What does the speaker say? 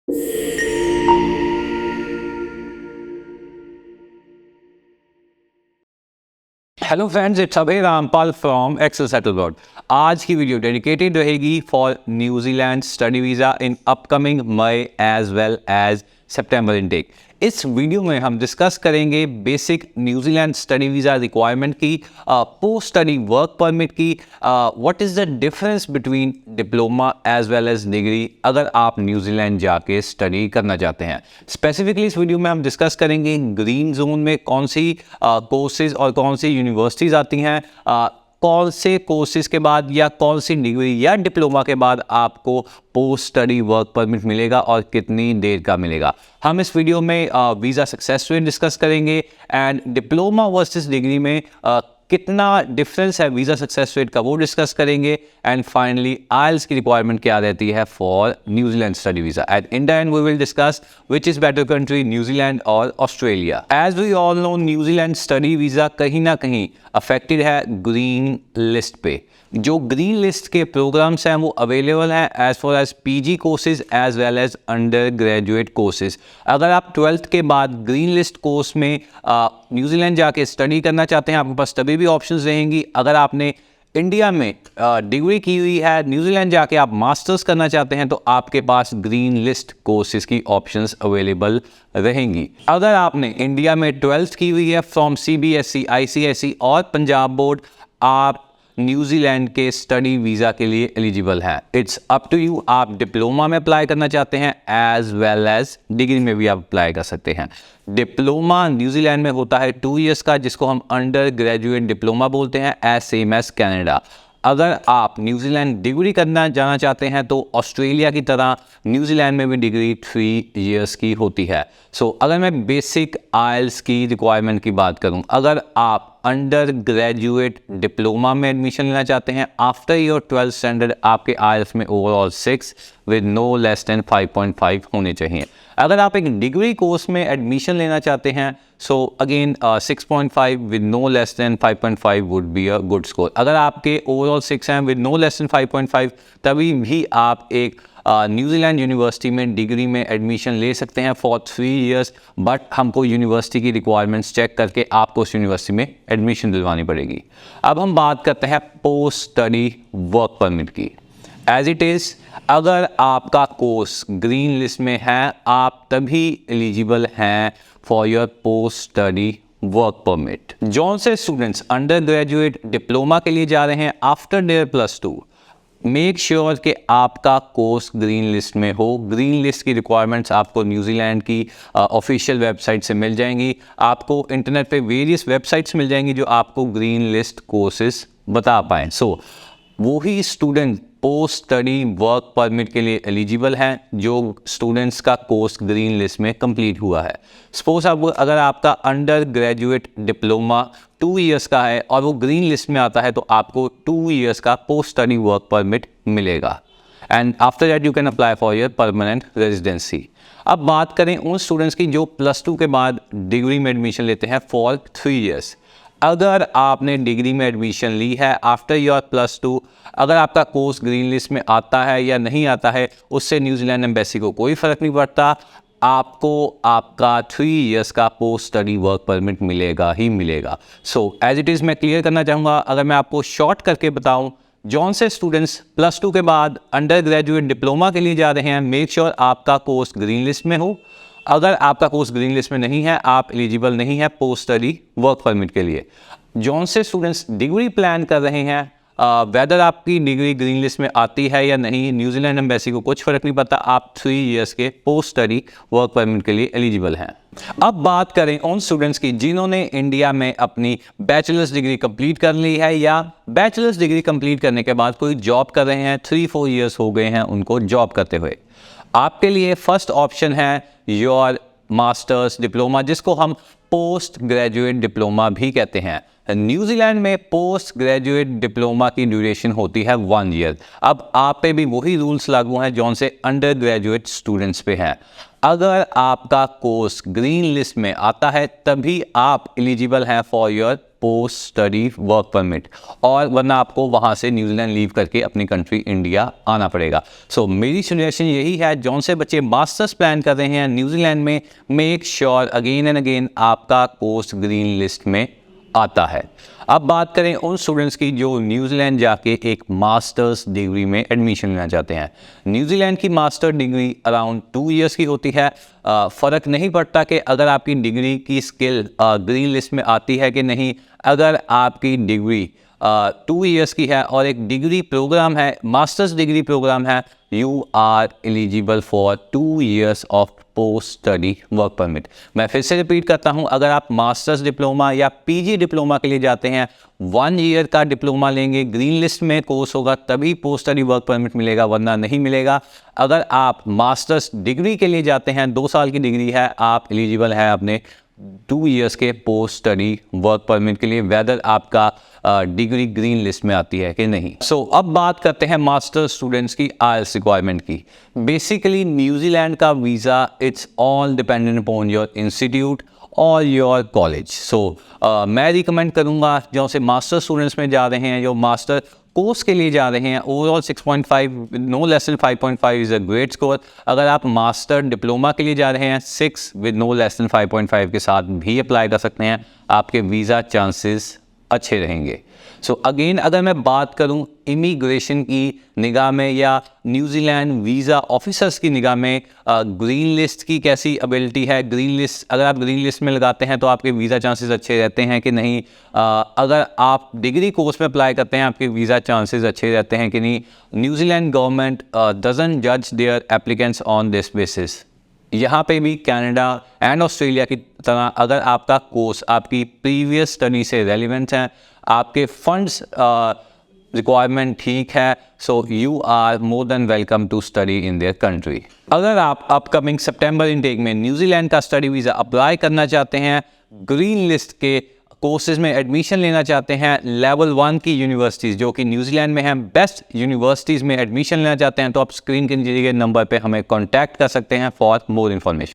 Hello friends, it's Abhay Rampal from Excel settle abroad. आज की video dedicated रहेगी for New Zealand study visa in upcoming May as well as September intake. इस video में हम discuss करेंगे basic New Zealand study visa requirement की, post study work permit की, what is the difference between diploma as well as degree अगर आप New Zealand जाके study करना चाहते हैं। स्पेसिफिकली इस वीडियो में हम डिस्कस करेंगे ग्रीन जोन में कौन सी कोर्सेज और कौन सी यूनिवर्सिटीज़ आती हैं, कौन से कोर्सेज के बाद या कौन सी डिग्री या डिप्लोमा के बाद आपको पोस्ट स्टडी वर्क परमिट मिलेगा और कितनी देर का मिलेगा। हम इस वीडियो में वीज़ा सक्सेस रेट डिस्कस करेंगे एंड डिप्लोमा वर्सेस डिग्री में कितना डिफरेंस है वीज़ा सक्सेस रेट का वो डिस्कस करेंगे एंड फाइनली आइल्स की रिक्वायरमेंट क्या रहती है for New Zealand study visa. At in the end we will discuss which is better country, New Zealand और Australia. As we all know, New Zealand study visa कहीं ना कहीं अफेक्टेड है ग्रीन लिस्ट पे। जो ग्रीन लिस्ट के प्रोग्राम्स हैं वो अवेलेबल हैं as far as PG courses as well as undergraduate courses. अगर आप 12th के बाद ग्रीन लिस्ट कोर्स में न्यूजीलैंड जाके स्टडी करना चाहते हैं, आपके पास तभी भी ऑप्शंस रहेंगी। अगर आपने इंडिया में डिग्री की हुई है, न्यूजीलैंड जाके आप मास्टर्स करना चाहते हैं, तो आपके पास ग्रीन लिस्ट कोर्सेज की ऑप्शंस अवेलेबल रहेंगी। अगर आपने इंडिया में 12th की हुई है फ्रॉम सीबीएसई, आईसीएसई और पंजाब बोर्ड, आप न्यूजीलैंड के स्टडी वीज़ा के लिए एलिजिबल हैं। इट्स अप टू यू, आप डिप्लोमा में अप्लाई करना चाहते हैं एज वेल एज डिग्री में भी आप अप्लाई कर सकते हैं। डिप्लोमा न्यूजीलैंड में होता है 2 years का, जिसको हम अंडर ग्रेजुएट डिप्लोमा बोलते हैं, एज सेम एज कनाडा। अगर आप न्यूजीलैंड डिग्री करना जाना चाहते हैं तो ऑस्ट्रेलिया की तरह न्यूजीलैंड में भी डिग्री 3 years की होती है। अगर मैं बेसिक आइल्स की रिक्वायरमेंट की बात करूं, अगर आप अंडर ग्रेजुएट डिप्लोमा में एडमिशन लेना चाहते हैं, आफ्टर योर 12th स्टैंडर्ड आपके आइल्स में overall 6 with no less than 5.5 होने चाहिए। अगर आप एक डिग्री कोर्स में एडमिशन लेना चाहते हैं, again 6.5 with no less than 5.5 would be a good score. अगर आपके ओवरऑल 6 हैं विद नो लेस देन 5.5, तभी भी आप एक न्यूजीलैंड यूनिवर्सिटी में डिग्री में एडमिशन ले सकते हैं फॉर 3 years। बट हमको यूनिवर्सिटी की रिक्वायरमेंट्स चेक करके आपको उस यूनिवर्सिटी में एडमिशन दिलवानी पड़ेगी। अब हम बात करते हैं पोस्ट स्टडी वर्क परमिट की। एज इट इज़, अगर आपका कोर्स ग्रीन लिस्ट में है, आप तभी एलिजिबल हैं for your post study work permit. जौन से स्टूडेंट्स अंडर ग्रेजुएट डिप्लोमा के लिए जा रहे हैं आफ्टर देयर +2, मेक श्योर कि आपका कोर्स ग्रीन लिस्ट में हो। ग्रीन लिस्ट की रिक्वायरमेंट्स आपको न्यूजीलैंड की ऑफिशियल वेबसाइट से मिल जाएंगी। आपको इंटरनेट पे वेरियस वेबसाइट्स मिल जाएंगी जो आपको ग्रीन लिस्ट कोर्सेज बता पाएँ। वही student post study work permit के लिए एलिजिबल हैं जो स्टूडेंट्स का कोर्स ग्रीन लिस्ट में कंप्लीट हुआ है। सपोज अगर आपका अंडर ग्रेजुएट डिप्लोमा 2 years का है और वो ग्रीन लिस्ट में आता है, तो आपको 2 years का पोस्ट स्टडी वर्क परमिट मिलेगा and after that you can apply for your permanent residency. अब बात करें उन स्टूडेंट्स की जो +2 के बाद डिग्री में एडमिशन लेते हैं फॉर 3 years। अगर आपने डिग्री में एडमिशन ली है आफ्टर योर +2, अगर आपका कोर्स ग्रीन लिस्ट में आता है या नहीं आता है, उससे न्यूजीलैंड एम्बेसी को कोई फ़र्क नहीं पड़ता। आपको आपका 3 years का पोस्ट स्टडी वर्क परमिट मिलेगा ही मिलेगा। एज इट इज़ मैं क्लियर करना चाहूँगा, अगर मैं आपको शॉर्ट करके बताऊँ, जौन से स्टूडेंट्स +2 के बाद अंडर ग्रेजुएट डिप्लोमा के लिए जा रहे हैं, मेक श्योर आपका कोर्स ग्रीन लिस्ट में हो। अगर आपका कोर्स ग्रीन लिस्ट में नहीं है, आप एलिजिबल नहीं है पोस्ट स्टडी वर्क परमिट के लिए। जौन से स्टूडेंट्स डिग्री प्लान कर रहे हैं, वेदर आपकी डिग्री ग्रीन लिस्ट में आती है या नहीं, न्यूजीलैंड एम्बेसी को कुछ फ़र्क नहीं पड़ता, आप 3 years के पोस्ट स्टडी वर्क परमिट के लिए एलिजिबल हैं। अब बात करें उन स्टूडेंट्स की जिन्होंने इंडिया में अपनी बैचलर्स डिग्री कंप्लीट कर ली है या बैचलर्स डिग्री कंप्लीट करने के बाद कोई जॉब कर रहे हैं, 3-4 years हो गए हैं उनको जॉब करते हुए। आपके लिए फर्स्ट ऑप्शन है योर मास्टर्स डिप्लोमा, जिसको हम पोस्ट ग्रेजुएट डिप्लोमा भी कहते हैं। न्यूजीलैंड में पोस्ट ग्रेजुएट डिप्लोमा की ड्यूरेशन होती है 1 year। अब आप पे भी वही रूल्स लागू हैं जौन से अंडर ग्रेजुएट स्टूडेंट्स पे हैं। अगर आपका कोर्स ग्रीन लिस्ट में आता है, तभी आप एलिजिबल हैं for your post study work permit, और वरना आपको वहाँ से न्यूजीलैंड लीव करके अपनी कंट्री इंडिया आना पड़ेगा। सो मेरी सजेशन यही है, जौन से बच्चे मास्टर्स प्लान कर रहे हैं न्यूजीलैंड में, make sure again and again आपका कोर्स ग्रीन लिस्ट में आता है। अब बात करें उन स्टूडेंट्स की जो न्यूजीलैंड जाके एक मास्टर्स डिग्री में एडमिशन लेना चाहते हैं। न्यूजीलैंड की मास्टर डिग्री अराउंड 2 इयर्स की होती है। फ़र्क नहीं पड़ता कि अगर आपकी डिग्री की स्किल ग्रीन लिस्ट में आती है कि नहीं, अगर आपकी डिग्री 2 इयर्स की है और एक डिग्री प्रोग्राम है, मास्टर्स डिग्री प्रोग्राम है, you are eligible for 2 years of post study work permit. मैं फिर से रिपीट करता हूं, अगर आप मास्टर्स डिप्लोमा या पीजी डिप्लोमा के लिए जाते हैं, 1 ईयर का डिप्लोमा लेंगे, ग्रीन लिस्ट में कोर्स होगा, तभी पोस्ट स्टडी वर्क परमिट मिलेगा, वरना नहीं मिलेगा। अगर आप मास्टर्स डिग्री के लिए जाते हैं, 2 साल की डिग्री है, आप एलिजिबल हैं अपने 2 इयर्स के पोस्ट स्टडी वर्क परमिट के लिए, वेदर आपका डिग्री ग्रीन लिस्ट में आती है कि नहीं। सो अब बात करते हैं मास्टर स्टूडेंट्स की आईएलटीएस रिक्वायरमेंट की। बेसिकली न्यूजीलैंड का visa it's all dependent upon your institute और योर कॉलेज। सो मैं रिकमेंड करूँगा जो से मास्टर स्टूडेंट्स में जा रहे हैं, जो मास्टर कोर्स के लिए जा रहे हैं, overall 6.5 no less than 5.5 is a great score. अगर आप मास्टर डिप्लोमा के लिए जा रहे हैं, 6 विद नो लेस देन 5.5 के साथ भी अप्लाई कर सकते हैं, आपके वीज़ा चांसेस अच्छे रहेंगे। सो अगेन अगर मैं बात करूं इमिग्रेशन की निगाह में या न्यूजीलैंड वीज़ा ऑफिसर्स की निगाह में ग्रीन लिस्ट की कैसी एबिलिटी है, ग्रीन लिस्ट अगर आप ग्रीन लिस्ट में लगाते हैं तो आपके वीज़ा चांसेस अच्छे रहते हैं कि नहीं, अगर आप डिग्री कोर्स में अप्लाई करते हैं आपके वीज़ा चांसेस अच्छे रहते हैं कि नहीं। न्यूजीलैंड गवर्नमेंट डजंट जज their applicants on this basis. यहाँ पे भी कनाडा एंड ऑस्ट्रेलिया की तरह अगर आपका कोर्स आपकी प्रीवियस स्टडी से रेलिवेंट है, आपके फंड्स रिक्वायरमेंट ठीक है, so you are more than welcome to study in their country. अगर आप अपकमिंग सितंबर इनटेक में न्यूजीलैंड का स्टडी वीज़ा अप्लाई करना चाहते हैं, ग्रीन लिस्ट के कोर्सेज में एडमिशन लेना चाहते हैं, लेवल 1 की यूनिवर्सिटीज़ जो कि न्यूजीलैंड में हैं, बेस्ट यूनिवर्सिटीज़ में एडमिशन लेना चाहते हैं, तो आप स्क्रीन के नीचे दिए गए नंबर पे हमें कांटेक्ट कर सकते हैं फॉर मोर इन्फॉर्मेशन।